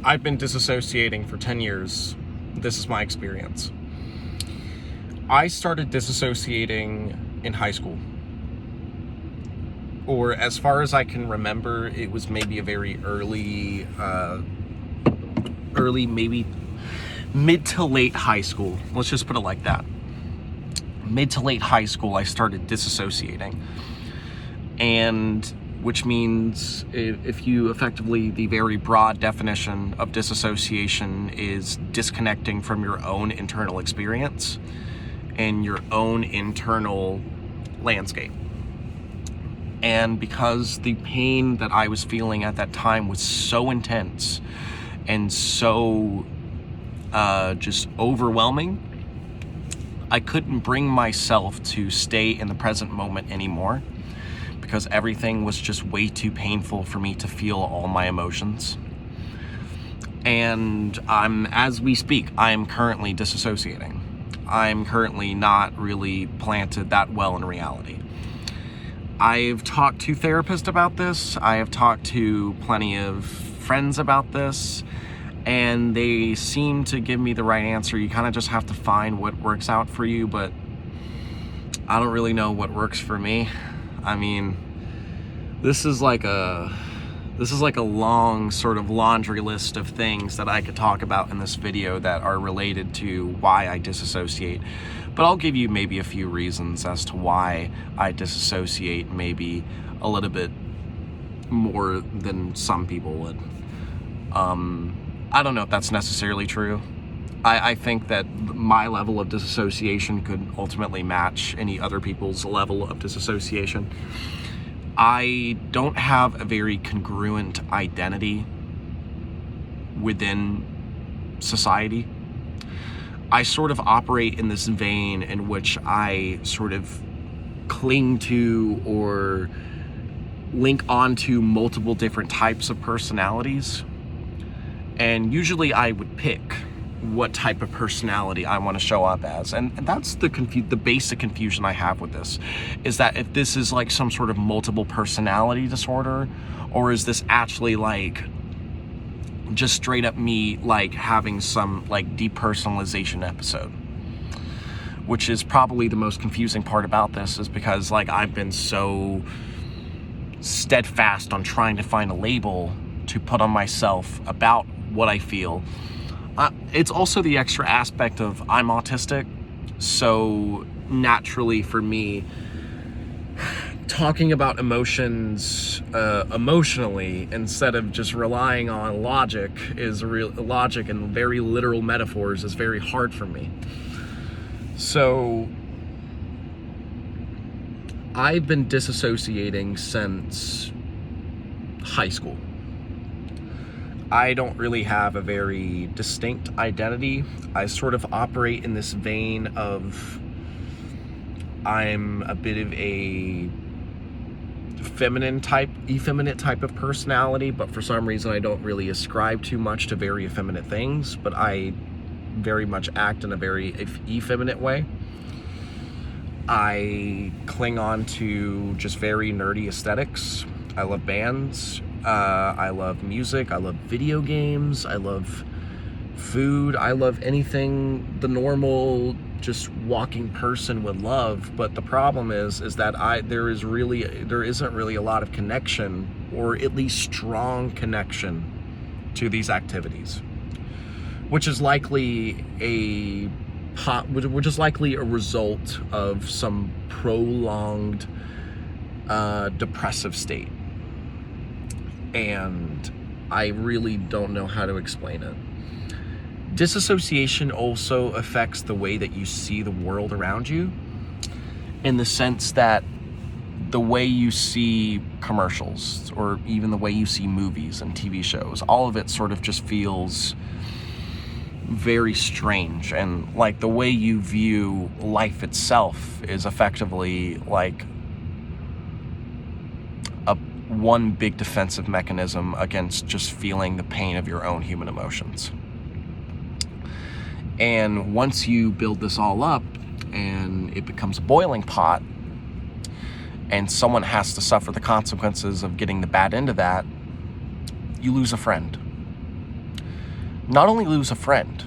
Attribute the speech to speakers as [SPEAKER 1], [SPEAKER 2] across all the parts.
[SPEAKER 1] I've been disassociating for 10 years. This is my experience. I started disassociating in high school. Or as far as I can remember, it was maybe a very early, maybe mid to late high school. Let's just put it like that. Mid to late high school, I started disassociating. And which means if you effectively, the very broad definition of disassociation is disconnecting from your own internal experience and your own internal landscape. And because the pain that I was feeling at that time was so intense and so just overwhelming, I couldn't bring myself to stay in the present moment anymore, because everything was just way too painful for me to feel all my emotions. And as we speak, I'm currently disassociating. I'm currently not really planted that well in reality. I've talked to therapists about this. I have talked to plenty of friends about this, and they seem to give me the right answer. You kind of just have to find what works out for you, but I don't really know what works for me. I mean, this is like a long sort of laundry list of things that I could talk about in this video that are related to why I disassociate. But I'll give you maybe a few reasons as to why I disassociate, maybe a little bit more than some people would. I don't know if that's necessarily true. I think that my level of disassociation could ultimately match any other people's level of disassociation. I don't have a very congruent identity within society. I sort of operate in this vein in which I sort of cling to or link onto multiple different types of personalities. And usually I would pick what type of personality I want to show up as. And that's the basic confusion I have with this, is that if this is like some sort of multiple personality disorder, or is this actually like just straight up me like having some like depersonalization episode, which is probably the most confusing part about this, is because like I've been so steadfast on trying to find a label to put on myself about what I feel. It's also the extra aspect of I'm autistic, so naturally for me, talking about emotions emotionally instead of just relying on logic and very literal metaphors is very hard for me. So I've been disassociating since high school. I don't really have a very distinct identity. I sort of operate in this vein of I'm a bit of a effeminate type of personality, but for some reason I don't really ascribe too much to very effeminate things, but I very much act in a very effeminate way. I cling on to just very nerdy aesthetics. I love bands. I love music. I love video games. I love food. I love anything the normal, just walking person would love. But the problem is that there isn't really a lot of connection, or at least strong connection, to these activities, which is likely a result of some prolonged depressive state. And I really don't know how to explain it. Disassociation also affects the way that you see the world around you, in the sense that the way you see commercials, or even the way you see movies and TV shows, all of it sort of just feels very strange. And like the way you view life itself is effectively like one big defensive mechanism against just feeling the pain of your own human emotions. And once you build this all up and it becomes a boiling pot, and someone has to suffer the consequences of getting the bad end of that, you lose a friend. not only lose a friend,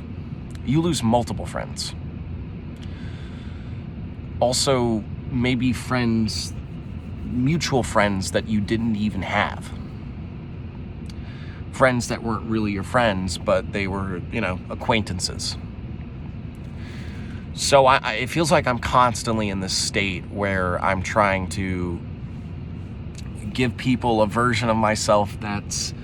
[SPEAKER 1] you lose multiple friends. Also, maybe friends, mutual friends that you didn't even have. Friends that weren't really your friends, but they were, acquaintances. So it feels like I'm constantly in this state where I'm trying to give people a version of myself that's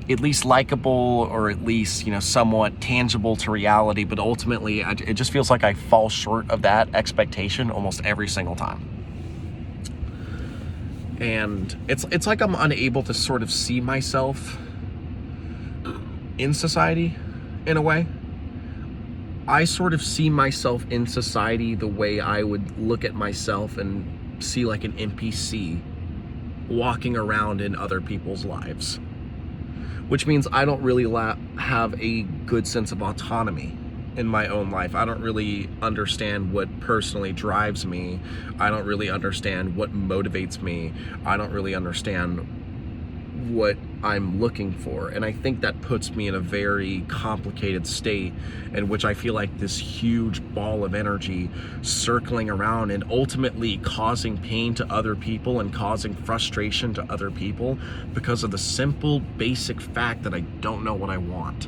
[SPEAKER 1] at least likable, or at least, somewhat tangible to reality. But ultimately, it just feels like I fall short of that expectation almost every single time. And it's like I'm unable to sort of see myself in society in a way. I sort of see myself in society the way I would look at myself and see like an NPC walking around in other people's lives. Which means I don't really have a good sense of autonomy in my own life. I don't really understand what personally drives me. I don't really understand what motivates me. I don't really understand what I'm looking for. And I think that puts me in a very complicated state in which I feel like this huge ball of energy circling around and ultimately causing pain to other people and causing frustration to other people because of the simple, basic fact that I don't know what I want.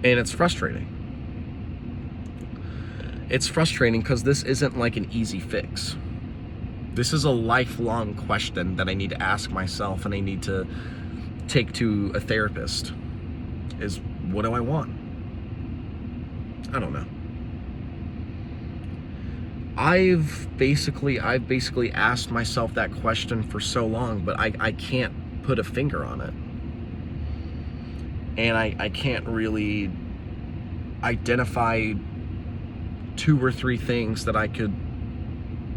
[SPEAKER 1] And it's frustrating. It's frustrating because this isn't like an easy fix. This is a lifelong question that I need to ask myself and I need to take to a therapist. Is, what do I want? I don't know. I've basically asked myself that question for so long, but I can't put a finger on it. And I can't really identify 2 or 3 things that I could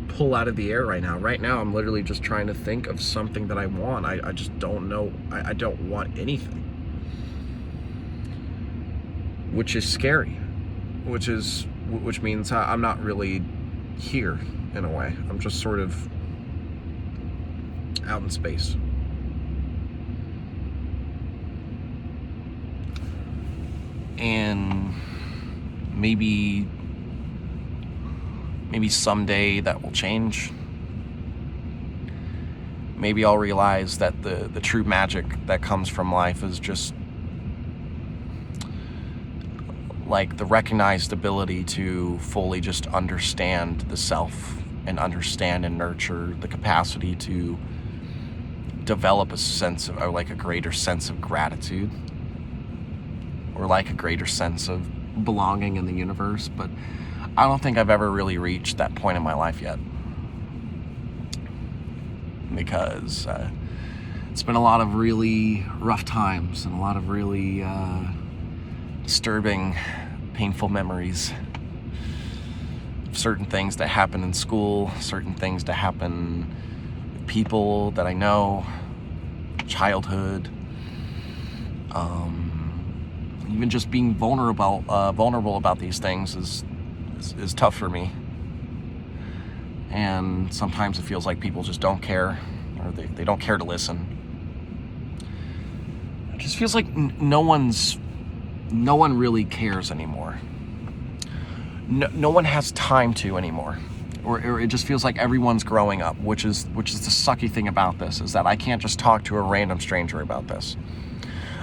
[SPEAKER 1] pull out of the air right now. Right now, I'm literally just trying to think of something that I want. I just don't know. I don't want anything. Which is scary. Which means I'm not really here in a way. I'm just sort of out in space. And maybe someday that will change. Maybe I'll realize that the true magic that comes from life is just like the recognized ability to fully just understand the self and understand and nurture the capacity to develop a sense of, or like a greater sense of gratitude, or like a greater sense of belonging in the universe. But I don't think I've ever really reached that point in my life yet, because it's been a lot of really rough times and a lot of really disturbing, painful memories of certain things that happen in school, certain things that happen with people that I know, childhood, even just being vulnerable about these things is tough for me. And sometimes it feels like people just don't care, or they don't care to listen. It just feels like no one really cares anymore. No one has time to anymore. Or it just feels like everyone's growing up, which is the sucky thing about this, is that I can't just talk to a random stranger about this.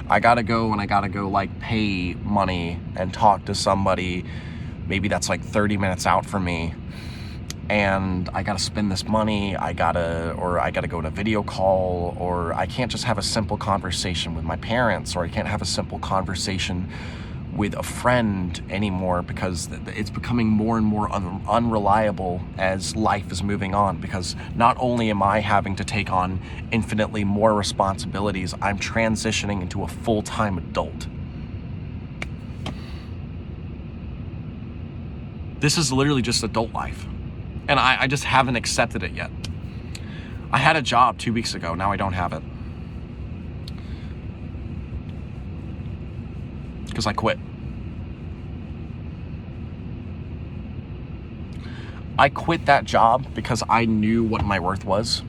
[SPEAKER 1] I gotta go like pay money and talk to somebody. Maybe that's like 30 minutes out from me, and I gotta spend this money. I gotta go to a video call, or I can't just have a simple conversation with my parents, or I can't have a simple conversation with a friend anymore, because it's becoming more and more unreliable as life is moving on. Because not only am I having to take on infinitely more responsibilities, I'm transitioning into a full-time adult. This is literally just adult life, and I just haven't accepted it yet. I had a job 2 weeks ago, now I don't have it. Because I quit. I quit that job because I knew what my worth was,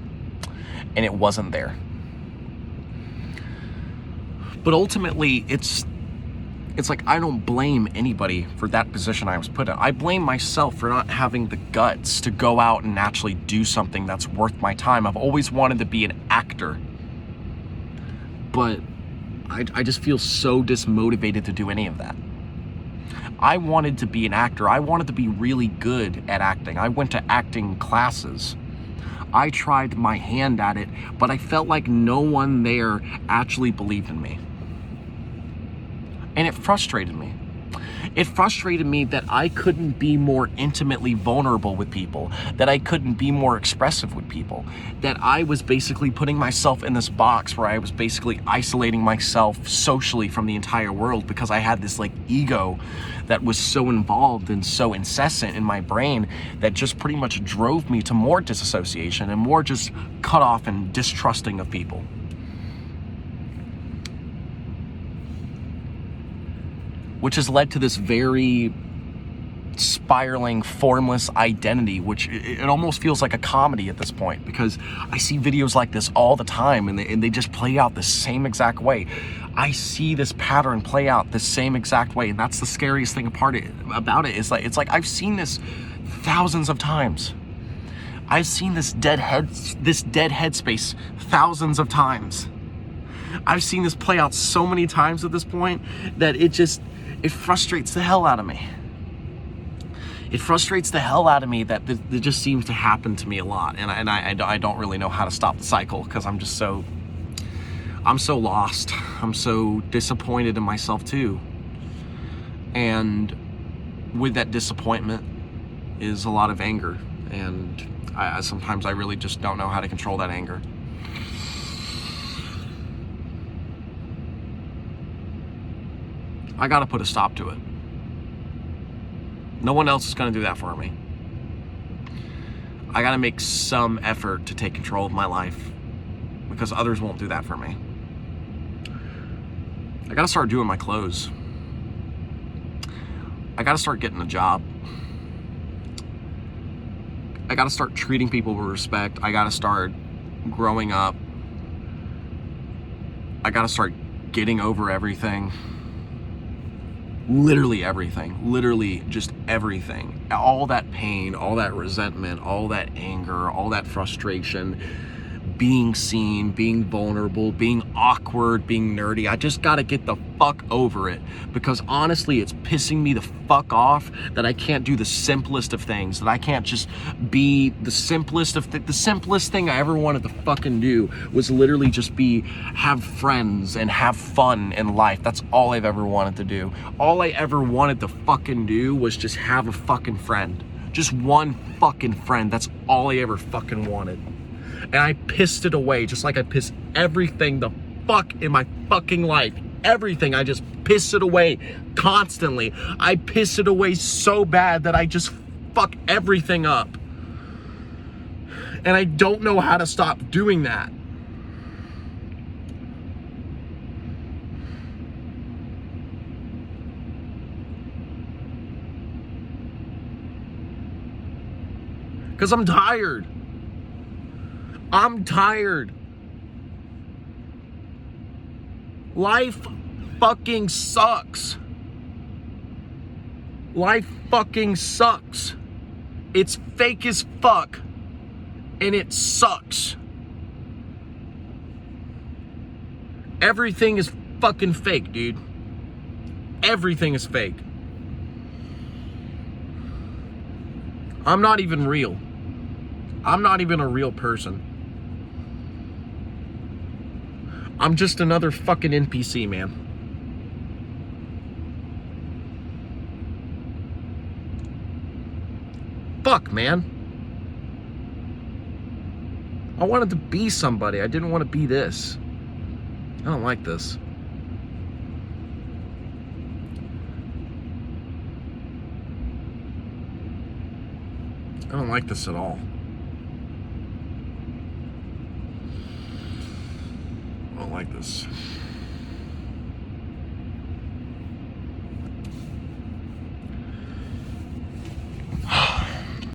[SPEAKER 1] and it wasn't there. But ultimately, it's like I don't blame anybody for that position I was put in. I blame myself for not having the guts to go out and actually do something that's worth my time. I've always wanted to be an actor, but I just feel so dismotivated to do any of that. I wanted to be an actor. I wanted to be really good at acting. I went to acting classes. I tried my hand at it, but I felt like no one there actually believed in me. And it frustrated me. It frustrated me that I couldn't be more intimately vulnerable with people, that I couldn't be more expressive with people, that I was basically putting myself in this box where I was basically isolating myself socially from the entire world because I had this like ego that was so involved and so incessant in my brain that just pretty much drove me to more disassociation and more just cut off and distrusting of people. Which has led to this very spiraling, formless identity, which it almost feels like a comedy at this point, because I see videos like this all the time and they just play out the same exact way. I see this pattern play out the same exact way, and that's the scariest thing about it is like, it's like I've seen this thousands of times. I've seen this dead headspace thousands of times. I've seen this play out so many times at this point that it frustrates the hell out of me. It frustrates the hell out of me that it just seems to happen to me a lot, and I don't really know how to stop the cycle because I'm so lost. I'm so disappointed in myself too. And with that disappointment is a lot of anger, and sometimes I really just don't know how to control that anger. I gotta put a stop to it. No one else is gonna do that for me. I gotta make some effort to take control of my life because others won't do that for me. I gotta start doing my clothes. I gotta start getting a job. I gotta start treating people with respect. I gotta start growing up. I gotta start getting over everything. Literally everything, literally just everything. All that pain, all that resentment, all that anger, all that frustration, being seen, being vulnerable, being awkward, being nerdy. I just gotta get the fuck over it, because honestly, it's pissing me the fuck off that I can't do the simplest of things, that I can't just be the simplest thing I ever wanted to fucking do was literally just have friends and have fun in life. That's all I've ever wanted to do. All I ever wanted to fucking do was just have a fucking friend. Just one fucking friend. That's all I ever fucking wanted. And I pissed it away, just like I piss everything the fuck in my fucking life. Everything, I just piss it away constantly. I piss it away so bad that I just fuck everything up. And I don't know how to stop doing that. Because I'm tired. I'm tired. Life fucking sucks. Life fucking sucks. It's fake as fuck. And it sucks. Everything is fucking fake, dude. Everything is fake. I'm not even real. I'm not even a real person. I'm just another fucking NPC, man. Fuck, man. I wanted to be somebody. I didn't want to be this. I don't like this. I don't like this at all. I don't like this.